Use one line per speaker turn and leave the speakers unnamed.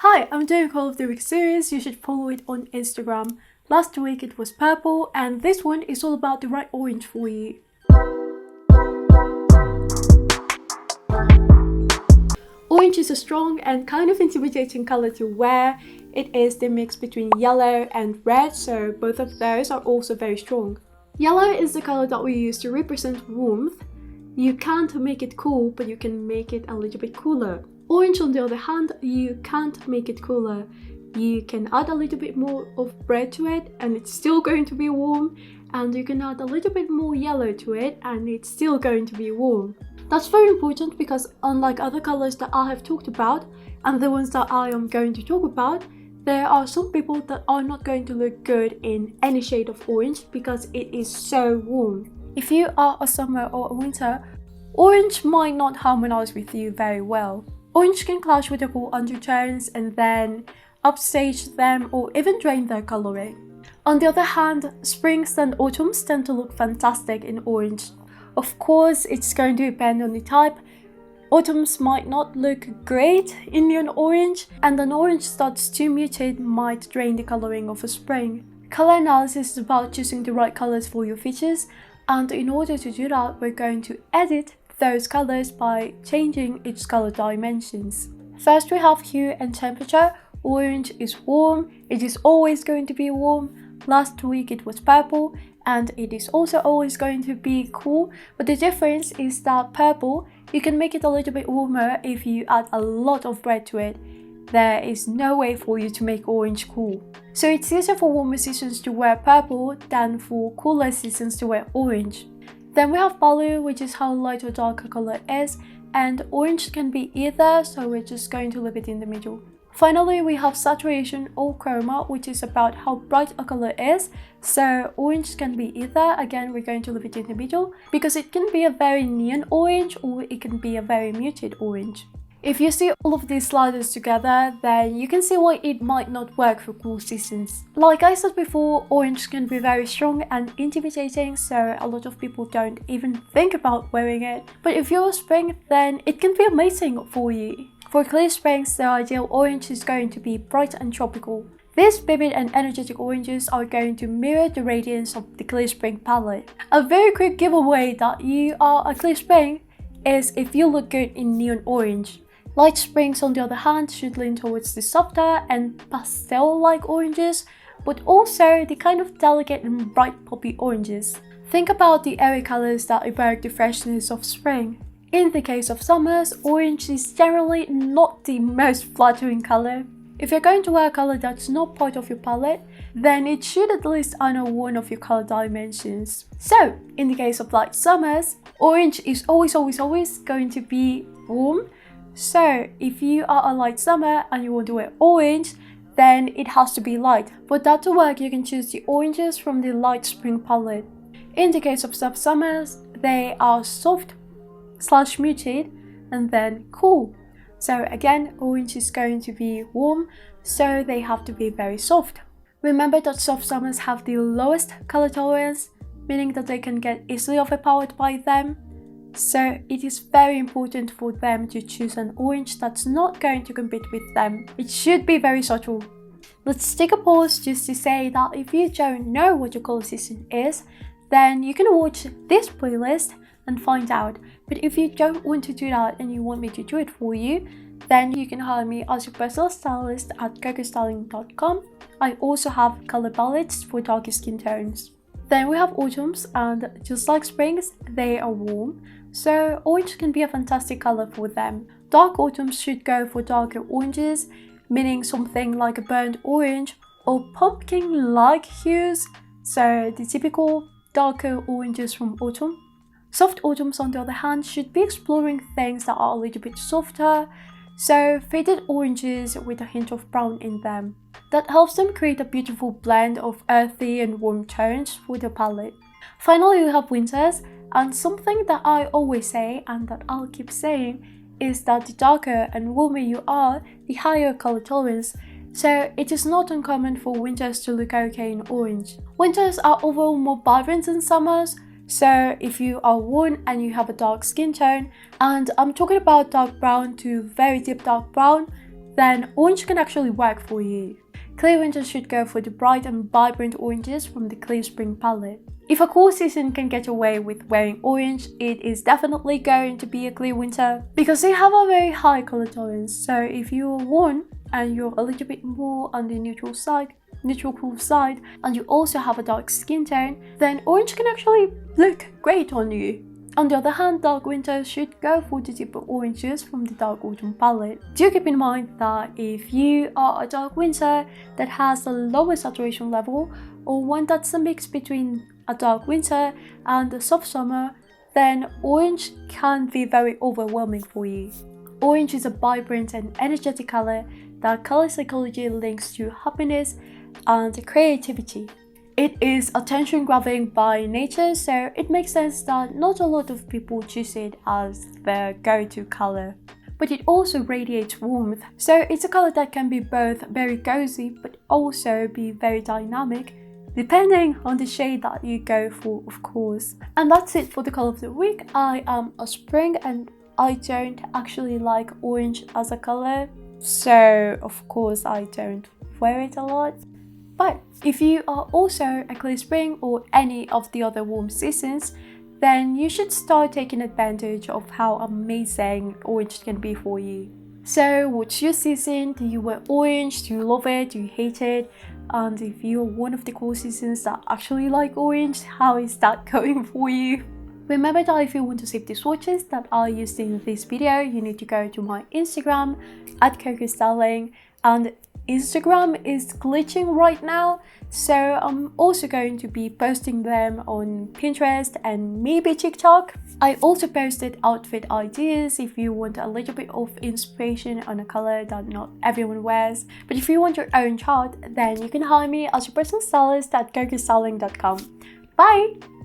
Hi, I'm doing Call of the Week series. You should follow it on Instagram. Last week it was purple, and this one is all about the right orange for you. Orange is a strong and kind of intimidating color to wear. It is the mix between yellow and red, so both of those are also very strong. Yellow is the color that we use to represent warmth. You can't make it cool, but you can make it a little bit cooler. Orange, on the other hand, you can't make it cooler. You can add a little bit more of red to it and it's still going to be warm, and you can add a little bit more yellow to it and it's still going to be warm. That's very important because unlike other colors that I have talked about and the ones that I am going to talk about, there are some people that are not going to look good in any shade of orange because it is so warm. If you are a summer or a winter, orange might not harmonize with you very well. Orange can clash with the cool undertones and then upstage them or even drain their coloring. On the other hand, springs and autumns tend to look fantastic in orange. Of course, it's going to depend on the type. Autumns might not look great in neon orange, and an orange that's too muted might drain the coloring of a spring. Color analysis is about choosing the right colors for your features, and in order to do that, we're going to edit those colors by changing its color dimensions. First, we have hue and temperature. Orange is warm. It is always going to be warm. Last week it was purple, and it is also always going to be cool, but the difference is that purple, you can make it a little bit warmer if you add a lot of red to it. There is no way for you to make orange cool. So it's easier for warmer seasons to wear purple than for cooler seasons to wear orange. Then we have value, which is how light or dark a color is, and orange can be either, so we're just going to leave it in the middle. Finally, we have saturation or chroma, which is about how bright a color is. So orange can be either, again we're going to leave it in the middle, because it can be a very neon orange or it can be a very muted orange. If you see all of these sliders together, then you can see why it might not work for cool seasons. Like I said before, orange can be very strong and intimidating, so a lot of people don't even think about wearing it. But if you're a spring, then it can be amazing for you. For clear springs, the ideal orange is going to be bright and tropical. These vivid and energetic oranges are going to mirror the radiance of the clear spring palette. A very quick giveaway that you are a clear spring is if you look good in neon orange. Light springs, on the other hand, should lean towards the softer and pastel-like oranges, but also the kind of delicate and bright poppy oranges. Think about the airy colors that evoke the freshness of spring. In the case of summers, orange is generally not the most flattering color. If you're going to wear a color that's not part of your palette, then it should at least honor one of your color dimensions. So, in the case of light summers, orange is always going to be warm. So, if you are a light summer and you want to wear orange, then it has to be light. For that to work, you can choose the oranges from the light spring palette. In the case of soft summers, they are soft/muted and then cool. So again, orange is going to be warm, so they have to be very soft. Remember that soft summers have the lowest color tolerance, meaning that they can get easily overpowered by them. So it is very important for them to choose an orange that's not going to compete with them. It should be very subtle. Let's take a pause just to say that if you don't know what your color season is, then you can watch this playlist and find out. But if you don't want to do that and you want me to do it for you, then you can hire me as your personal stylist at cocostyling.com. I also have color palettes for darker skin tones. Then we have autumns, and just like springs, they are warm, so orange can be a fantastic color for them. Dark autumns should go for darker oranges, meaning something like a burnt orange or pumpkin-like hues, so the typical darker oranges from autumn. Soft autumns, on the other hand, should be exploring things that are a little bit softer, so faded oranges with a hint of brown in them. That helps them create a beautiful blend of earthy and warm tones for the palette. Finally, we have winters, and something that I always say and that I'll keep saying is that the darker and warmer you are, the higher color tolerance. So it is not uncommon for winters to look okay in orange. Winters are overall more vibrant than summers, So if you are warm and you have a dark skin tone, and I'm talking about dark brown to very deep dark brown, then orange can actually work for you. Clear winters should go for the bright and vibrant oranges from the clear spring palette. If a cool season can get away with wearing orange, it is definitely going to be a clear winter because they have a very high color tolerance. So if you're warm and you're a little bit more on the neutral cool side, and you also have a dark skin tone, then orange can actually look great on you. On the other hand, dark winters should go for the deeper oranges from the dark autumn palette. Do keep in mind that if you are a dark winter that has a lower saturation level, or one that's a mix between a dark winter and a soft summer, then orange can be very overwhelming for you. Orange is a vibrant and energetic color that color psychology links to happiness and creativity. It is attention-grabbing by nature, so it makes sense that not a lot of people choose it as their go-to color. But it also radiates warmth, so it's a color that can be both very cozy but also be very dynamic, depending on the shade that you go for, of course. And that's it for the color of the week. I am a spring and I don't actually like orange as a color, so of course I don't wear it a lot. But if you are also a clear spring or any of the other warm seasons, then you should start taking advantage of how amazing orange can be for you. So what's your season? Do you wear orange? Do you love it? Do you hate it? And if you're one of the cool seasons that actually like orange, how is that going for you? Remember that if you want to save the swatches that are used in this video, you need to go to my Instagram @CocoStyling, and Instagram is glitching right now, so I'm also going to be posting them on Pinterest and maybe TikTok. I also posted outfit ideas if you want a little bit of inspiration on a color that not everyone wears. But if you want your own chart, then you can hire me as your personal stylist at cocostyling.com. Bye!